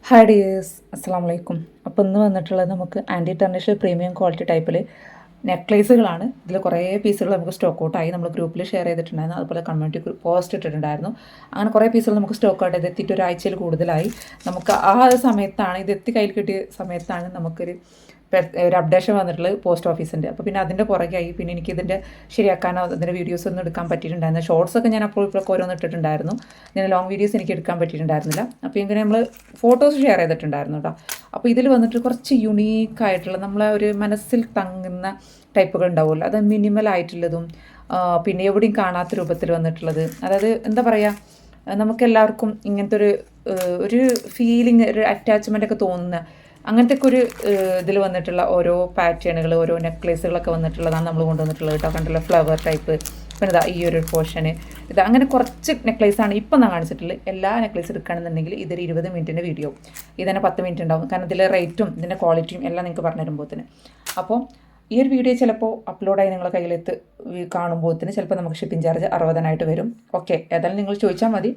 Hi dears, അസ്സാം വലൈക്കും. അപ്പോൾ ഇന്ന് വന്നിട്ടുള്ളത് നമുക്ക് ആൻറ്റി ടെർണിഷ് പ്രീമിയം ക്വാളിറ്റി ടൈപ്പിൽ നെക്ലേസുകളാണ്. ഇതിൽ കുറേ പീസുകൾ നമുക്ക് സ്റ്റോക്ക് ഔട്ടായി നമ്മൾ ഗ്രൂപ്പിൽ ഷെയർ ചെയ്തിട്ടുണ്ടായിരുന്നു, അതുപോലെ കമ്മ്യൂണിറ്റി പോസ്റ്റ് ഇട്ടിട്ടുണ്ടായിരുന്നു. അങ്ങനെ കുറേ പീസുകൾ നമുക്ക് സ്റ്റോക്ക് ഔട്ട് ചെയ്ത് എത്തിയിട്ട് ഒരാഴ്ചയിൽ കൂടുതലായി. നമുക്ക് ആ സമയത്താണ് ഇത് കയ്യിൽ കിട്ടിയ സമയത്താണ് നമുക്കൊരു അപ്ഡേഷൻ വന്നിട്ടുള്ളത് പോസ്റ്റ് ഓഫീസിൻ്റെ. അപ്പോൾ പിന്നെ അതിൻ്റെ പുറകെയായി. പിന്നെ എനിക്കിതിൻ്റെ ശരിയാക്കാനോ അതിൻ്റെ വീഡിയോസ് ഒന്നും എടുക്കാൻ പറ്റിയിട്ടുണ്ടായിരുന്നു. ഷോർട്സൊക്കെ ഞാൻ അപ്പോൾ ഇപ്പോഴൊക്കെ ഓരോന്ന് ഇട്ടിട്ടുണ്ടായിരുന്നു. ഞാൻ ലോങ് വീഡിയോസ് എനിക്ക് എടുക്കാൻ പറ്റിയിട്ടുണ്ടായിരുന്നില്ല. അപ്പോൾ ഇങ്ങനെ നമ്മൾ ഫോട്ടോസ് ഷെയർ ചെയ്തിട്ടുണ്ടായിരുന്നു കേട്ടോ. അപ്പോൾ ഇതിൽ വന്നിട്ട് കുറച്ച് യുണീക്കായിട്ടുള്ള നമ്മളെ ഒരു മനസ്സിൽ തങ്ങുന്ന ടൈപ്പുകൾ ഉണ്ടാവുമല്ലോ, അത് മിനിമൽ ആയിട്ടുള്ളതും പിന്നെ എവിടെയും കാണാത്ത രൂപത്തിൽ വന്നിട്ടുള്ളത്. അതായത് എന്താ പറയുക, നമുക്കെല്ലാവർക്കും ഇങ്ങനത്തെ ഒരു ഫീലിംഗ്, ഒരു അറ്റാച്ച്മെൻ്റ് ഒക്കെ തോന്നുന്ന അങ്ങനത്തെ ഒരു ഇതിൽ വന്നിട്ടുള്ള ഓരോ പാറ്റേണുകൾ, ഓരോ നെക്ലേസുകളൊക്കെ വന്നിട്ടുള്ളതാണ് നമ്മൾ കൊണ്ടുവന്നിട്ടുള്ളത് കേട്ടോ. കണ്ടുള്ള ഫ്ലവർ ടൈപ്പ്, പിന്നെ ഇതാ ഈ ഒരു പോർഷന് ഇത് അങ്ങനെ കുറച്ച് നെക്ലേസാണ് ഇപ്പം ഞാൻ കാണിച്ചിട്ടുള്ളത്. എല്ലാ നെക്ലേസ് എടുക്കുകയാണെന്നുണ്ടെങ്കിൽ ഇതൊരു 20 മിനിറ്റിൻ്റെ വീഡിയോ, ഇതന്നെ 10 മിനിറ്റ് ഉണ്ടാവും. കാരണം ഇതിലെ റേറ്റും ഇതിൻ്റെ ക്വാളിറ്റിയും എല്ലാം നിങ്ങൾക്ക് പറഞ്ഞു തരുമ്പോഴത്തേന്. അപ്പോൾ ഈ ഒരു വീഡിയോ ചിലപ്പോൾ അപ്ലോഡായി നിങ്ങളുടെ കയ്യിലെത്ത് കാണുമ്പോഴത്തേന് ചിലപ്പോൾ നമുക്ക് ഷിപ്പിംഗ് ചാർജ് 60 വരും. ഓക്കെ, ഏതായാലും നിങ്ങൾ ചോദിച്ചാൽ മതി.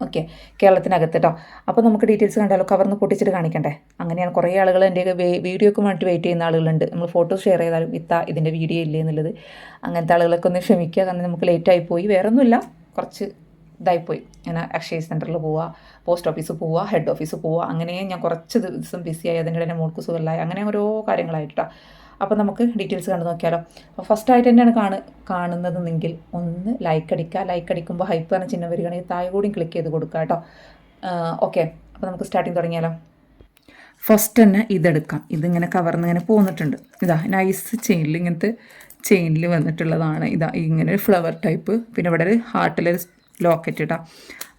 ഓക്കെ, കേരളത്തിനകത്ത് കേട്ടോ. അപ്പോൾ നമുക്ക് ഡീറ്റെയിൽസ് കണ്ടാലോ, കവർന്ന് പൊട്ടിച്ചിട്ട് കാണിക്കണ്ടേ. അങ്ങനെയാണ് കുറേ ആളുകൾ എൻ്റെ വീഡിയോക്ക് വേണ്ടി വെയിറ്റ് ചെയ്യുന്ന ആളുകളുണ്ട്. നമ്മൾ ഫോട്ടോ ഷെയർ ചെയ്താലും ഇതിൻ്റെ വീഡിയോ ഇല്ലേ എന്നുള്ളത്. അങ്ങനത്തെ ആളുകളൊക്കെ ഒന്ന് ക്ഷമിക്കുക, കാരണം നമുക്ക് ലേറ്റായി പോയി. വേറെ ഒന്നുമില്ല, കുറച്ച് ഇതായിപ്പോയി. ഞാൻ അക്ഷയ സെൻറ്ററിൽ പോവുക, പോസ്റ്റ് ഓഫീസ് പോവുക, ഹെഡ് ഓഫീസ് പോവുക, അങ്ങനെ ഞാൻ കുറച്ച് ദിവസം ബിസിയായി. അതിൻ്റെ ഇടയിൽ മോൾക്ക് സുഖമില്ലായി, അങ്ങനെ ഓരോ കാര്യങ്ങളായിട്ടോ. അപ്പോൾ നമുക്ക് ഡീറ്റെയിൽസ് കണ്ടു നോക്കിയാലോ. അപ്പോൾ ഫസ്റ്റായിട്ട് തന്നെയാണ് കാണുന്നതെങ്കിൽ ഒന്ന് ലൈക്ക് അടിക്കുക. ലൈക്ക് അടിക്കുമ്പോൾ ഹൈപ്പ് പറഞ്ഞ ചിഹ്നം വരികയാണെങ്കിൽ താഴെ കൂടി ക്ലിക്ക് ചെയ്ത് കൊടുക്കുക കേട്ടോ. ഓക്കെ, അപ്പോൾ നമുക്ക് സ്റ്റാർട്ടിങ് തുടങ്ങിയാലോ. ഫസ്റ്റ് തന്നെ ഇതെടുക്കാം. ഇതിങ്ങനെ കവർന്ന് ഇങ്ങനെ പോന്നിട്ടുണ്ട്. ഇതാ നൈസ് ചെയിനിൽ, ഇങ്ങനത്തെ ചെയിനിൽ വന്നിട്ടുള്ളതാണ്. ഇതാ ഇങ്ങനെ ഒരു ഫ്ലവർ ടൈപ്പ്, പിന്നെ ഇവിടെ ഒരു ഹാർട്ടിലൊരു ലോക്കറ്റ് ഇട്ടാ.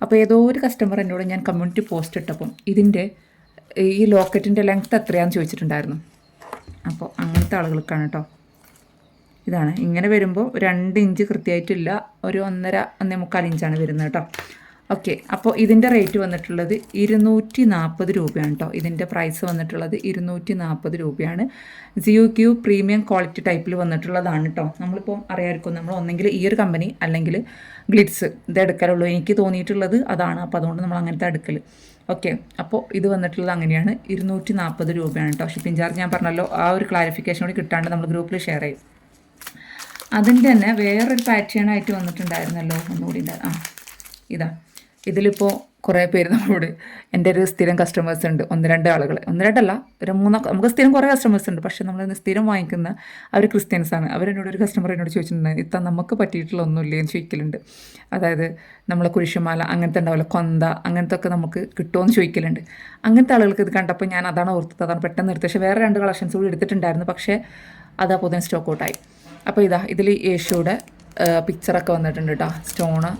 അപ്പോൾ ഏതോ ഒരു കസ്റ്റമർ എന്നോട് ഞാൻ കമ്മ്യൂണിറ്റി പോസ്റ്റ് ഇട്ടപ്പം ഇതിൻ്റെ ഈ ലോക്കറ്റിൻ്റെ ലെങ്ത്ത് എത്രയാണെന്ന് ചോദിച്ചിട്ടുണ്ടായിരുന്നു. അപ്പോൾ അങ്ങനത്തെ ആളുകൾക്കാണ് കേട്ടോ. ഇതാണ് ഇങ്ങനെ വരുമ്പോൾ 2 ഇഞ്ച് കൃത്യമായിട്ടില്ല, ഒരു 1.5-1.25 ഇഞ്ചാണ് വരുന്നത് കേട്ടോ. ഓക്കെ, അപ്പോൾ ഇതിൻ്റെ റേറ്റ് വന്നിട്ടുള്ളത് 240 രൂപയാണ് കേട്ടോ. ഇതിൻ്റെ പ്രൈസ് വന്നിട്ടുള്ളത് 240 രൂപയാണ്. ZioQ പ്രീമിയം ക്വാളിറ്റി ടൈപ്പിൽ വന്നിട്ടുള്ളതാണ് കേട്ടോ. നമ്മളിപ്പോൾ അറിയാമായിരിക്കും, നമ്മൾ ഒന്നെങ്കിൽ ഈ ഒരു കമ്പനി അല്ലെങ്കിൽ ഗ്ലിറ്റ്സ് ഇത് എടുക്കലുള്ളൂ. എനിക്ക് തോന്നിയിട്ടുള്ളത് അതാണ്, അപ്പോൾ അതുകൊണ്ട് നമ്മൾ അങ്ങനത്തെ എടുക്കൽ. ഓക്കെ, അപ്പോൾ ഇത് വന്നിട്ടുള്ളത് അങ്ങനെയാണ്. 240 രൂപയാണ് കേട്ടോ. ഷിപ്പിംഗ് ചാർജ് ഞാൻ പറഞ്ഞല്ലോ, ആ ഒരു ക്ലാരിഫിക്കേഷൻ കൂടി കിട്ടാണ്ട് നമ്മൾ ഗ്രൂപ്പിൽ ഷെയർ ചെയ്യും. അതിൻ്റെ തന്നെ വേറൊരു പാറ്റേൺ ആയിട്ട് വന്നിട്ടുണ്ടായിരുന്നല്ലോ, ഒന്നുകൂടി ഇതാ. ഇതിലിപ്പോൾ കുറേ പേര് നമ്മളോട്, എൻ്റെ ഒരു സ്ഥിരം കസ്റ്റമേഴ്സ് ഉണ്ട്, 1-2 ആളുകൾ, 1-2 ഒരു 3, നമുക്ക് സ്ഥിരം കുറേ കസ്റ്റമേഴ്സ് ഉണ്ട്. പക്ഷേ നമ്മൾ സ്ഥിരം വാങ്ങിക്കുന്ന അവർ ക്രിസ്ത്യൻസാണ്. അവരെന്നോട് ഒരു കസ്റ്റമർ എന്നോട് ചോദിച്ചിട്ടുണ്ട്, ഇത്ര നമുക്ക് പറ്റിയിട്ടുള്ള ഒന്നുമില്ലേ എന്ന് ചോദിക്കലുണ്ട്. അതായത് നമ്മളെ കുരിശുമാല അങ്ങനത്തെ ഉണ്ടാവില്ല, കൊന്ത അങ്ങനത്തെ ഒക്കെ നമുക്ക് കിട്ടുമോ എന്ന് ചോദിക്കലുണ്ട്. അങ്ങനത്തെ ആളുകൾക്ക് ഇത് കണ്ടപ്പോൾ ഞാൻ അതാണ് ഓർത്തത്, അതാണ് പെട്ടെന്ന് എടുത്തത്. പക്ഷേ വേറെ 2 കളക്ഷൻസ് കൂടി എടുത്തിട്ടുണ്ടായിരുന്നു, പക്ഷേ അതാ പൊതുവെ സ്റ്റോക്ക് ഔട്ടായി. അപ്പോൾ ഇതാ ഇതിൽ യേശുവിടെ പിക്ചറൊക്കെ വന്നിട്ടുണ്ട് കേട്ടോ. സ്റ്റോണ്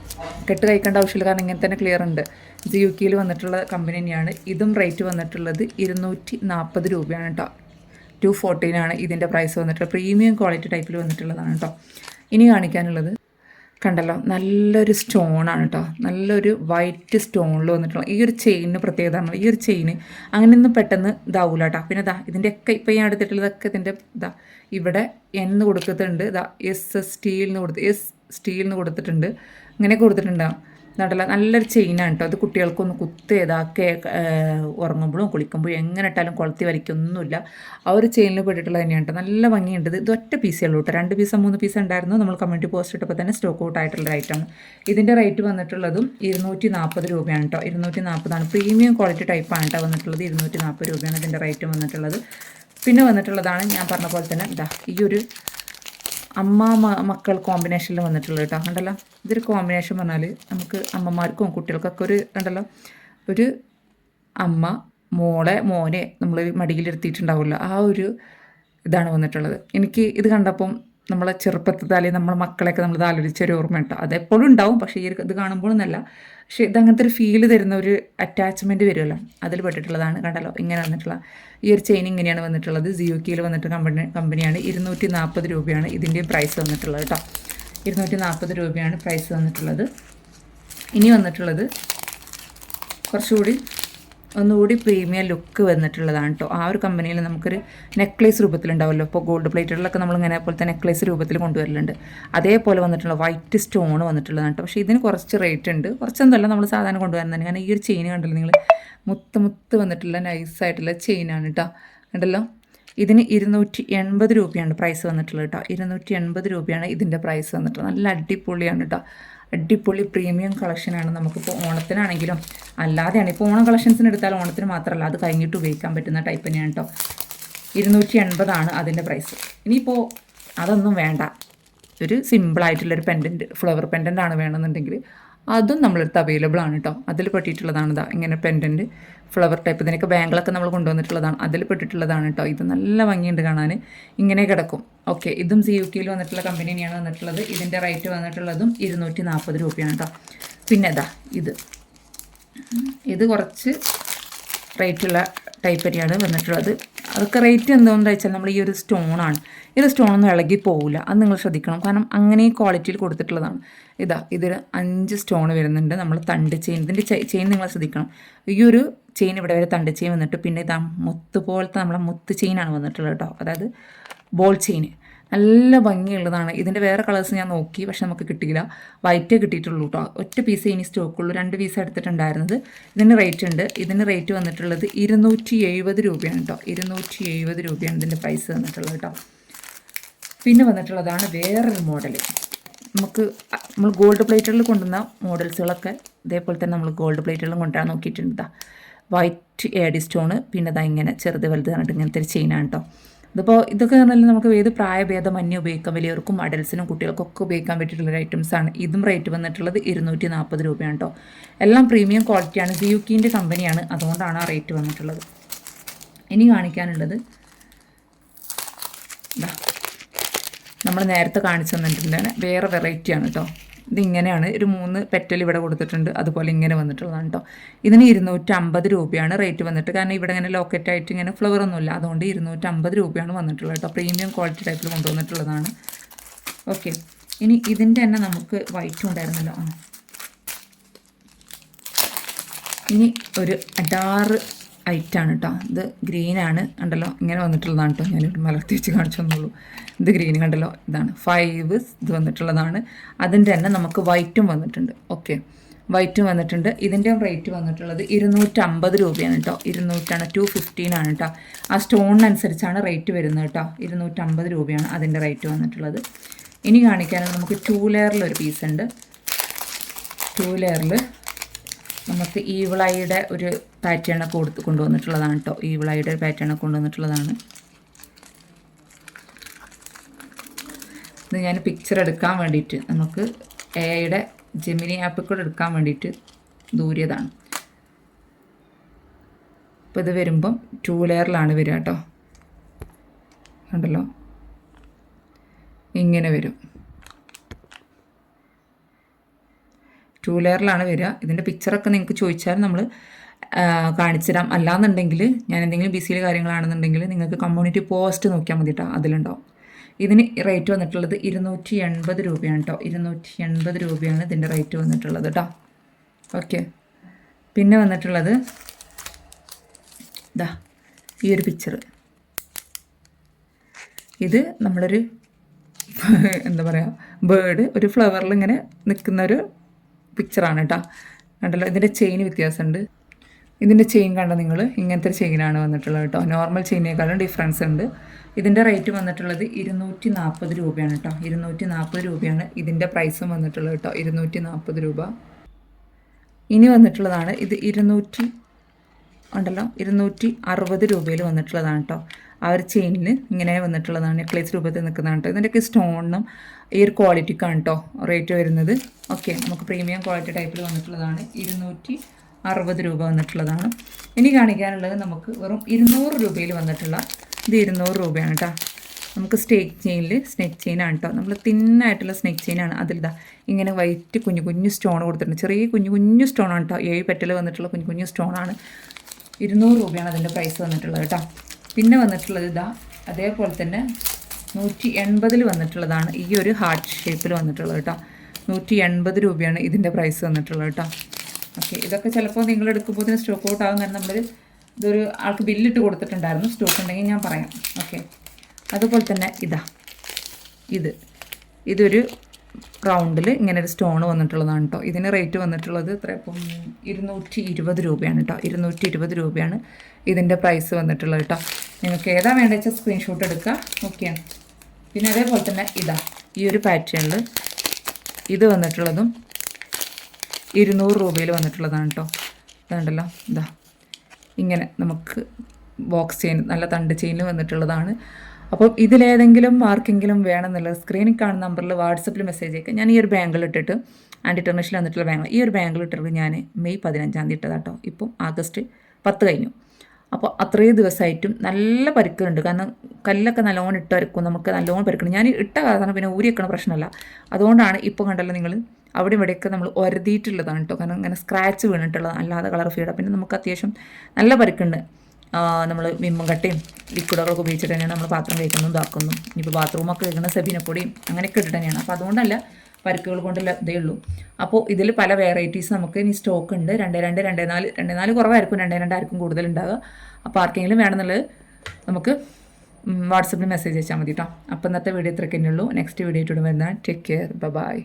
കെട്ട് കഴിക്കേണ്ട ആവശ്യമില്ല, കാരണം ഇങ്ങനെ തന്നെ ക്ലിയർ ഉണ്ട്. ZioQയിൽ വന്നിട്ടുള്ള കമ്പനി തന്നെയാണ്. ഇതും റേറ്റ് വന്നിട്ടുള്ളത് 240 രൂപയാണ് കേട്ടോ. 214 ഇതിൻ്റെ പ്രൈസ് വന്നിട്ടുള്ളത്. പ്രീമിയം ക്വാളിറ്റി ടൈപ്പിൽ വന്നിട്ടുള്ളതാണ് കേട്ടോ. ഇനി കാണിക്കാനുള്ളത് കണ്ടല്ലോ, നല്ലൊരു സ്റ്റോണാണ് കേട്ടോ. നല്ലൊരു വൈറ്റ് സ്റ്റോണിൽ വന്നിട്ടുള്ള ഈ ഒരു ചെയിനിന് പ്രത്യേകത ആണ്. ഈ ഒരു ചെയിന് അങ്ങനെയൊന്നും പെട്ടെന്ന് ഇതാവൂല കേട്ടോ. പിന്നെ ഇതിൻ്റെയൊക്കെ ഇപ്പോൾ ഞാൻ എടുത്തിട്ടുള്ളതൊക്കെ ഇതിൻ്റെ ഇവിടെ എന്ന് കൊടുത്തിട്ടുണ്ട്. സ്റ്റീലിന് കൊടുത്തിട്ടുണ്ട്, ഇങ്ങനെ കൊടുത്തിട്ടുണ്ടാകും. നടല്ല നല്ലൊരു ചെയിനാണ് കേട്ടോ. അത് കുട്ടികൾക്കൊന്ന് ഇതാക്കി ഉറങ്ങുമ്പോഴും കുളിക്കുമ്പോഴും എങ്ങനെ ഇട്ടാലും കൊളുത്തി വലിക്കൊന്നുമില്ല. ആ ഒരു ചെയിനിൽ പെട്ടിട്ടുള്ളത് തന്നെയാണ് കേട്ടോ. നല്ല ഭംഗിയുണ്ട്. ഇത് ഒറ്റ പീസേ ഉള്ളൂ കേട്ടോ. 2 പീസോ 3 പീസോ ഉണ്ടായിരുന്നു. നമ്മൾ കമ്മ്യൂണിറ്റി പോസ്റ്റ് ഇട്ടപ്പോൾ തന്നെ സ്റ്റോക്ക് ഔട്ട് ആയിട്ടുള്ള ഐറ്റമാണ്. ഇതിൻ്റെ റേറ്റ് വന്നിട്ടുള്ളതും 240 രൂപയാണ് കേട്ടോ. 240 പ്രീമിയം ക്വാളിറ്റി ടൈപ്പാണ് കേട്ടോ വന്നിട്ടുള്ളത്. 240 രൂപയാണ് ഇതിൻ്റെ റേറ്റ് വന്നിട്ടുള്ളത്. പിന്നെ വന്നിട്ടുള്ളതാണ് ഞാൻ പറഞ്ഞ പോലെ തന്നെ ഈ ഒരു മക്കൾ കോമ്പിനേഷനിൽ വന്നിട്ടുള്ളത് കേട്ടോ. കണ്ടല്ലോ, ഇതൊരു കോമ്പിനേഷൻ പറഞ്ഞാൽ നമുക്ക് അമ്മമാർക്കും കുട്ടികൾക്കൊക്കെ ഒരു അമ്മ മോനെ നമ്മൾ മടിയിലിരുത്തിയിട്ടുണ്ടാവില്ല, ആ ഒരു ഇതാണ് വന്നിട്ടുള്ളത്. എനിക്ക് ഇത് കണ്ടപ്പം നമ്മളെ ചെറുപ്പത്തിൽ അല്ലെങ്കിൽ നമ്മളെ മക്കളെയൊക്കെ നമ്മൾ ആലോചിച്ചൊരു ഓർമ്മ കേട്ടോ. അതെപ്പോഴും ഉണ്ടാവും, പക്ഷേ ഈ ഇത് കാണുമ്പോഴൊന്നല്ല. പക്ഷേ ഇതങ്ങനത്തെ ഒരു ഫീല് തരുന്ന ഒരു അറ്റാച്ച്മെൻറ്റ് വരുമല്ലോ, അതിൽ പെട്ടിട്ടുള്ളതാണ്. കണ്ടല്ലോ, ഇങ്ങനെ വന്നിട്ടുള്ള ഈ ഒരു ചെയിൻ ഇങ്ങനെയാണ് വന്നിട്ടുള്ളത്. ZioQയിൽ വന്നിട്ട് കമ്പനിയാണ്. 240 രൂപയാണ് ഇതിൻ്റെ പ്രൈസ് വന്നിട്ടുള്ളത് കേട്ടോ. 240 രൂപയാണ് പ്രൈസ് വന്നിട്ടുള്ളത്. ഇനി വന്നിട്ടുള്ളത് കുറച്ചുകൂടി ഒന്നുകൂടി പ്രീമിയം ലുക്ക് വന്നിട്ടുള്ളതാണ് കേട്ടോ. ആ ഒരു കമ്പനിയിൽ നമുക്കൊരു നെക്ലേസ് രൂപത്തിലുണ്ടാവുമല്ലോ, ഇപ്പോൾ ഗോൾഡ് പ്ലേറ്റുകളിലൊക്കെ നമ്മളിങ്ങനെ പോലത്തെ നെക്ലേസ് രൂപത്തിൽ കൊണ്ടുവരലുണ്ട്. അതേപോലെ വന്നിട്ടുള്ള വൈറ്റ് സ്റ്റോൺ വന്നിട്ടുള്ളതാണ് കേട്ടോ. പക്ഷേ ഇതിന് കുറച്ച് റേറ്റ് ഉണ്ട്. കുറച്ചൊന്നുമല്ല, നമ്മൾ സാധാരണ കൊണ്ടുവരുന്നത് തന്നെ. കാരണം ഈ ഒരു ചെയിൻ കണ്ടല്ലോ നിങ്ങൾ, മുത്ത് വന്നിട്ടുള്ള നൈസായിട്ടുള്ള ചെയിനാണ് കേട്ടോ. കണ്ടല്ലോ, ഇതിന് 280 രൂപയാണ് പ്രൈസ് വന്നിട്ടുള്ളത് കേട്ടോ. 280 രൂപയാണ് ഇതിൻ്റെ പ്രൈസ് വന്നിട്ടുള്ളത്. നല്ല അടിപൊളിയാണ് കേട്ടോ. അടിപൊളി പ്രീമിയം കളക്ഷനാണ്. നമുക്കിപ്പോൾ ഓണത്തിനാണെങ്കിലും അല്ലാതെയാണ്. ഇപ്പോൾ ഓണം കളക്ഷൻസിന് എടുത്താൽ ഓണത്തിന് മാത്രമല്ല, അത് കഴിഞ്ഞിട്ട് ഉപയോഗിക്കാൻ പറ്റുന്ന ടൈപ്പ് തന്നെയാണ് കേട്ടോ. 280 അതിൻ്റെ പ്രൈസ്. ഇനിയിപ്പോൾ അതൊന്നും വേണ്ട, ഒരു സിമ്പിളായിട്ടുള്ളൊരു പെൻഡൻറ്റ്, ഫ്ലവർ പെൻഡൻ്റ് ആണ് വേണമെന്നുണ്ടെങ്കിൽ അതും നമ്മളടുത്ത് അവൈലബിൾ ആണ് കേട്ടോ. അതിൽ പെട്ടിട്ടുള്ളതാണ് ഇതാ ഇങ്ങനെ പെൻഡൻറ്റ് ഫ്ലവർ ടൈപ്പ്. ഇതിനൊക്കെ ബാങ്കിലൊക്കെ നമ്മൾ കൊണ്ടുവന്നിട്ടുള്ളതാണ്, അതിൽ പെട്ടിട്ടുള്ളതാണ് കേട്ടോ. ഇത് നല്ല ഭംഗിയുണ്ട് കാണാൻ, ഇങ്ങനെ കിടക്കും. ഓക്കെ, ഇതും CUKയിൽ വന്നിട്ടുള്ള കമ്പനി തന്നെയാണ് വന്നിട്ടുള്ളത്. ഇതിൻ്റെ റേറ്റ് വന്നിട്ടുള്ളതും 240 രൂപയാണ് കേട്ടോ. പിന്നെ ഇതാ ഇത് കുറച്ച് റേറ്റുള്ള ടൈപ്പ് തന്നെയാണ് വന്നിട്ടുള്ളത്. അതൊക്കെ റേറ്റ് എന്താണെന്ന് വെച്ചാൽ നമ്മൾ ഈ ഒരു സ്റ്റോണാണ്. ഈ ഒരു സ്റ്റോണൊന്നും ഇളകി പോവില്ല, അത് നിങ്ങൾ ശ്രദ്ധിക്കണം. കാരണം അങ്ങനെ ക്വാളിറ്റിയിൽ കൊടുത്തിട്ടുള്ളതാണ്. ഇതിൽ 5 സ്റ്റോൺ വരുന്നുണ്ട്. നമ്മൾ തണ്ട് ചെയിൻ, ഇതിൻ്റെ ചെയിൻ നിങ്ങൾ ശ്രദ്ധിക്കണം. ഈ ഒരു ചെയിൻ ഇവിടെ വരെ തണ്ട് ചെയിൻ വന്നിട്ട് പിന്നെ ഇതാ മുത്ത് പോലത്തെ നമ്മളെ മുത്ത് ചെയിനാണ് വന്നിട്ടുള്ളത് കേട്ടോ. അതായത് ബോൾ ചെയിൻ നല്ല ഭംഗിയുള്ളതാണ്. ഇതിൻ്റെ വേറെ കളേഴ്സ് ഞാൻ നോക്കി, പക്ഷെ നമുക്ക് കിട്ടിയില്ല. വൈറ്റേ കിട്ടിയിട്ടുള്ളൂ കേട്ടോ. ഒറ്റ പീസ് ഇനി സ്റ്റോക്കുള്ളൂ, 2 പീസ് എടുത്തിട്ടുണ്ടായിരുന്നത്. ഇതിന് റേറ്റ് ഉണ്ട്. ഇതിന് റേറ്റ് വന്നിട്ടുള്ളത് 270 രൂപയാണ് കേട്ടോ. 270 രൂപയാണ് ഇതിൻ്റെ പ്രൈസ് വന്നിട്ടുള്ളത് കേട്ടോ. പിന്നെ വന്നിട്ടുള്ളതാണ് വേറൊരു മോഡൽ. നമ്മൾ ഗോൾഡ് പ്ലേറ്റുകളിൽ കൊണ്ടുവന്ന മോഡൽസുകളൊക്കെ ഇതേപോലെ തന്നെ നമ്മൾ ഗോൾഡ് പ്ലേറ്റുകളിലും കൊണ്ടുവരാൻ നോക്കിയിട്ടുണ്ട്. വൈറ്റ് ഏഡി സ്റ്റോണ്, പിന്നെ ഇങ്ങനെ ചെറുത് വലുത് പറഞ്ഞിട്ട് ഇങ്ങനത്തെ ഒരു ചെയിനാണ് കേട്ടോ. ഇതൊക്കെ പറഞ്ഞാൽ നമുക്ക് ഏത് പ്രായഭേദമന്യേ ഉപയോഗിക്കാം. വലിയവർക്കും അഡൽസിനും കുട്ടികൾക്കൊക്കെ ഉപയോഗിക്കാൻ പറ്റിയിട്ടുള്ളൊരു ഐറ്റംസാണ്. ഇതും റേറ്റ് വന്നിട്ടുള്ളത് 240 രൂപയാണ് കേട്ടോ. എല്ലാം പ്രീമിയം ക്വാളിറ്റിയാണ്. CUKൻ്റെ കമ്പനിയാണ്, അതുകൊണ്ടാണ് ആ റേറ്റ് വന്നിട്ടുള്ളത്. ഇനി കാണിക്കാനുള്ളത് നമ്മൾ നേരത്തെ കാണിച്ചു തന്നിട്ടുണ്ടാണ്, വേറെ വെറൈറ്റിയാണ് കേട്ടോ. ഇതിങ്ങനെയാണ്, ഒരു 3 പെറ്റൽ ഇവിടെ കൊടുത്തിട്ടുണ്ട്, അതുപോലെ ഇങ്ങനെ വന്നിട്ടുള്ളതാണ് കേട്ടോ. ഇതിന് 250 രൂപയാണ് റേറ്റ് വന്നിട്ട്. കാരണം ഇവിടെ ഇങ്ങനെ ലോക്കറ്റായിട്ട് ഇങ്ങനെ ഫ്ലവർ ഒന്നുമില്ല, അതുകൊണ്ട് 250 രൂപയാണ് വന്നിട്ടുള്ളത് കേട്ടോ. പ്രീമിയം ക്വാളിറ്റി ടൈപ്പിൽ കൊണ്ടുവന്നിട്ടുള്ളതാണ്. ഓക്കെ, ഇനി ഇതിൻ്റെ തന്നെ നമുക്ക് വൈറ്റും ഉണ്ടായിരുന്നല്ലോ. ഇനി ഒരു അഡാറ് ഐറ്റാണ് കേട്ടോ. ഇത് ഗ്രീനാണ്, കണ്ടല്ലോ ഇങ്ങനെ വന്നിട്ടുള്ളതാണ് കേട്ടോ. ഞാനിവിടെ മലർത്തി വെച്ച് കാണിച്ചു തന്നുള്ളൂ. ഇത് ഗ്രീൻ കണ്ടല്ലോ, ഇതാണ് 5 ഇത് വന്നിട്ടുള്ളതാണ്. അതിൻ്റെ തന്നെ നമുക്ക് വൈറ്റും വന്നിട്ടുണ്ട്. ഓക്കെ, വൈറ്റും വന്നിട്ടുണ്ട്. ഇതിൻ്റെ റേറ്റ് വന്നിട്ടുള്ളത് 250 രൂപയാണ് കേട്ടോ. 215 കേട്ടോ. ആ സ്റ്റോണിനനുസരിച്ചാണ് റേറ്റ് വരുന്നത് കേട്ടോ. 250 രൂപയാണ് അതിൻ്റെ റേറ്റ് വന്നിട്ടുള്ളത്. ഇനി കാണിക്കാനുള്ള നമുക്ക് 2 ലെയറിലൊരു പീസ് ഉണ്ട്. 2 ലെയറിൽ നമുക്ക് ഈവിളായിയുടെ ഒരു പാറ്റേൺ ഒക്കെ കൊണ്ടുവന്നിട്ടുള്ളതാണ് കേട്ടോ. ഈവിളായിയുടെ ഒരു പാറ്റേൺ ഒക്കെ കൊണ്ടുവന്നിട്ടുള്ളതാണ്. ഇത് ഞാൻ പിക്ചർ എടുക്കാൻ വേണ്ടിയിട്ട് നമുക്ക് AI ജെമിനി ആപ്പിൽ കൂടെ എടുക്കാൻ വേണ്ടിയിട്ട് ദൂരിയതാണ്. അപ്പോൾ ഇത് വരുമ്പം 2 ലെയറിലാണ് വരിക കേട്ടോ. കണ്ടല്ലോ, ഇങ്ങനെ വരും. 2 ലെയറിലാണ് വരിക. ഇതിൻ്റെ പിക്ചറൊക്കെ നിങ്ങൾക്ക് ചോദിച്ചാൽ നമ്മൾ കാണിച്ചു തരാം. അല്ലാന്നുണ്ടെങ്കിൽ ഞാൻ എന്തെങ്കിലും ബിസിയിൽ കാര്യങ്ങളാണെന്നുണ്ടെങ്കിൽ നിങ്ങൾക്ക് കമ്മ്യൂണിറ്റി പോസ്റ്റ് നോക്കിയാൽ മതി കേട്ടോ, അതിലുണ്ടാവും. ഇതിന് റേറ്റ് വന്നിട്ടുള്ളത് 280 രൂപയാണ് കേട്ടോ. 280 രൂപയാണ് ഇതിൻ്റെ റേറ്റ് വന്നിട്ടുള്ളത് കേട്ടോ. ഓക്കെ, പിന്നെ വന്നിട്ടുള്ളത് ഈ ഒരു പിക്ചർ. ഇത് നമ്മളൊരു എന്താ പറയുക, ബേർഡ് ഒരു ഫ്ലവറിൽ ഇങ്ങനെ നിൽക്കുന്നൊരു പിക്ചറാണ് കേട്ടോ. കണ്ടല്ലോ, ഇതിൻ്റെ ചെയിൻ വ്യത്യാസമുണ്ട്. ഇതിൻ്റെ ചെയിൻ കണ്ടോ നിങ്ങൾ, ഇങ്ങനത്തെ ഒരു ചെയിനാണ് വന്നിട്ടുള്ളത് കേട്ടോ. നോർമൽ ചെയിനേക്കാളും ഡിഫറൻസ് ഉണ്ട്. ഇതിൻ്റെ റേറ്റ് വന്നിട്ടുള്ളത് 240 രൂപയാണ് കേട്ടോ. 240 രൂപയാണ് ഇതിൻ്റെ പ്രൈസും വന്നിട്ടുള്ളത് കേട്ടോ. 240 രൂപ. ഇനി വന്നിട്ടുള്ളതാണ് ഇത് 260 രൂപയിൽ വന്നിട്ടുള്ളതാണ് കേട്ടോ. ആ ഒരു ചെയിനിൽ ഇങ്ങനെ വന്നിട്ടുള്ളതാണ്, നെക്ലേസ് രൂപത്തിൽ നിൽക്കുന്നതാണ് കേട്ടോ. ഇതിൻ്റെയൊക്കെ സ്റ്റോണിനും ഈ ഒരു ക്വാളിറ്റിക്കാണ് കേട്ടോ റേറ്റ് വരുന്നത്. ഓക്കെ, നമുക്ക് പ്രീമിയം ക്വാളിറ്റി ടൈപ്പിൽ വന്നിട്ടുള്ളതാണ്. 260 രൂപ വന്നിട്ടുള്ളതാണ്. ഇനി കാണിക്കാനുള്ളത് നമുക്ക് വെറും 200 രൂപയിൽ വന്നിട്ടുള്ള ഇത് 200 രൂപയാണ് കേട്ടോ. നമുക്ക് സ്നേക്ക് ചെയിനാണ് കേട്ടോ. നമ്മൾ തിന്നായിട്ടുള്ള സ്നേക്ക് ചെയിനാണ്. അതിലിതാ ഇങ്ങനെ വൈറ്റ് കുഞ്ഞു സ്റ്റോൺ കൊടുത്തിട്ടുണ്ട്. ചെറിയ കുഞ്ഞു സ്റ്റോണാണ് കേട്ടോ. 7 പെറ്റൽ വന്നിട്ടുള്ള കുഞ്ഞു സ്റ്റോണാണ്. 200 രൂപയാണ് അതിൻ്റെ പ്രൈസ് വന്നിട്ടുള്ളത് കേട്ടോ. പിന്നെ വന്നിട്ടുള്ളത് അതേപോലെ തന്നെ 180 വന്നിട്ടുള്ളതാണ്. ഈ ഒരു ഹാർട്ട് ഷേപ്പിൽ വന്നിട്ടുള്ളത് കേട്ടോ. 180 രൂപയാണ് ഇതിൻ്റെ പ്രൈസ് വന്നിട്ടുള്ളത് കേട്ടോ. ഓക്കെ, ഇതൊക്കെ ചിലപ്പോൾ നിങ്ങൾ എടുക്കുമ്പോൾ ഇതിന് സ്റ്റോക്ക് ഔട്ട് ആകും. കാരണം നമ്മൾ ഇതൊരു ആൾക്ക് ബില്ലിട്ട് കൊടുത്തിട്ടുണ്ടായിരുന്നു. സ്റ്റോക്ക് ഉണ്ടെങ്കിൽ ഞാൻ പറയാം. ഓക്കെ, അതുപോലെ തന്നെ ഇതൊരു റൗണ്ടിൽ ഇങ്ങനെ ഒരു സ്റ്റോൺ വന്നിട്ടുള്ളതാണ് കേട്ടോ. ഇതിന് റേറ്റ് വന്നിട്ടുള്ളത് എത്ര ഇപ്പം 220 രൂപയാണ് കേട്ടോ. 220 രൂപയാണ് ഇതിൻ്റെ പ്രൈസ് വന്നിട്ടുള്ളത് കേട്ടോ. നിങ്ങൾക്ക് ഏതാ വേണ്ടത് വെച്ചാൽ സ്ക്രീൻഷോട്ട് എടുക്കുക. ഓക്കെയാണ്. പിന്നെ അതേപോലെ തന്നെ ഇതാ ഈ ഒരു പാറ്റേണിൽ ഇത് വന്നിട്ടുള്ളതും 200 രൂപയിൽ വന്നിട്ടുള്ളതാണ് കേട്ടോ. ഇതുണ്ടല്ലോ, ഇതാ ഇങ്ങനെ നമുക്ക് ബോക്സ് ചെയിൻ, നല്ല തണ്ട് ചെയിനിൽ വന്നിട്ടുള്ളതാണ്. അപ്പോൾ ഇതിലേതെങ്കിലും ആർക്കെങ്കിലും വേണമെന്നുള്ളത് സ്ക്രീനിൽ കാണുന്ന നമ്പറിൽ വാട്സപ്പിൽ മെസ്സേജ് അയക്കുക. ഞാൻ ഈ ഒരു ബാങ്കിൾ ഇട്ടിട്ട് ആൻറ്റി ടെർണിഷിൽ വന്നിട്ടുള്ള ബാങ്കിൾ, ഈ ഒരു ബാങ്കിൾ ഇട്ടിട്ട് ഞാൻ മെയ് 15 ഇട്ടതാട്ടോ. ഇപ്പം ആഗസ്റ്റ് 10 കഴിഞ്ഞു. അപ്പോൾ അത്രയും ദിവസമായിട്ടും നല്ല പരിക്കുണ്ട്. കാരണം കല്ലൊക്കെ നല്ലോണം ഇട്ട് വരക്കും, നമുക്ക് നല്ലോണം പരിക്കണം. ഞാൻ ഇട്ട കാരണം പിന്നെ ഊരി വെക്കണ പ്രശ്നമല്ല. അതുകൊണ്ടാണ് ഇപ്പോൾ കണ്ടല്ലോ നിങ്ങൾ അവിടെ ഇവിടെയൊക്കെ നമ്മൾ ഒരതിയിട്ടുള്ളതാണ് കേട്ടോ. കാരണം ഇങ്ങനെ സ്ക്രാച്ച് വീണിട്ടുള്ളതാണ്, അല്ലാതെ കളർ ഫീഡ്. പിന്നെ നമുക്ക് അത്യാവശ്യം നല്ല പരിക്കുണ്ട്. നമ്മൾ വിമ്മും കട്ടയും ലിക്വിഡുകളൊക്കെ ഉപയോഗിച്ചിട്ട് തന്നെയാണ് നമ്മൾ പാത്രം കഴിക്കുന്നു, ഇതാക്കുന്നു. ഇനിയിപ്പോൾ ബാത്റൂമൊക്കെ കഴിക്കുന്ന സബീനപ്പൊടിയും അങ്ങനെയൊക്കെ ഇട്ടിട്ട് തന്നെയാണ്. അപ്പോൾ അതുകൊണ്ടല്ല, പരിക്കുകൾ കൊണ്ടുള്ള ഇതേ ഉള്ളൂ. അപ്പോൾ ഇതിൽ പല വെറൈറ്റീസ് നമുക്ക് ഇനി സ്റ്റോക്ക് ഉണ്ട്. 22, 24, 24 കുറവായിരിക്കും, 22 ആയിരിക്കും കൂടുതലുണ്ടാവുക. അപ്പോൾ ആർക്കെങ്കിലും വേണമെന്നുള്ളത് നമുക്ക് വാട്സപ്പിൽ മെസ്സേജ് അയച്ചാൽ മതി കേട്ടോ. അപ്പോൾ ഇന്നത്തെ വീഡിയോ ഇത്രയൊക്കെ ഉള്ളൂ. നെക്സ്റ്റ് വീഡിയോ ആയിട്ട് വരുന്നതാണ്. Take care, by.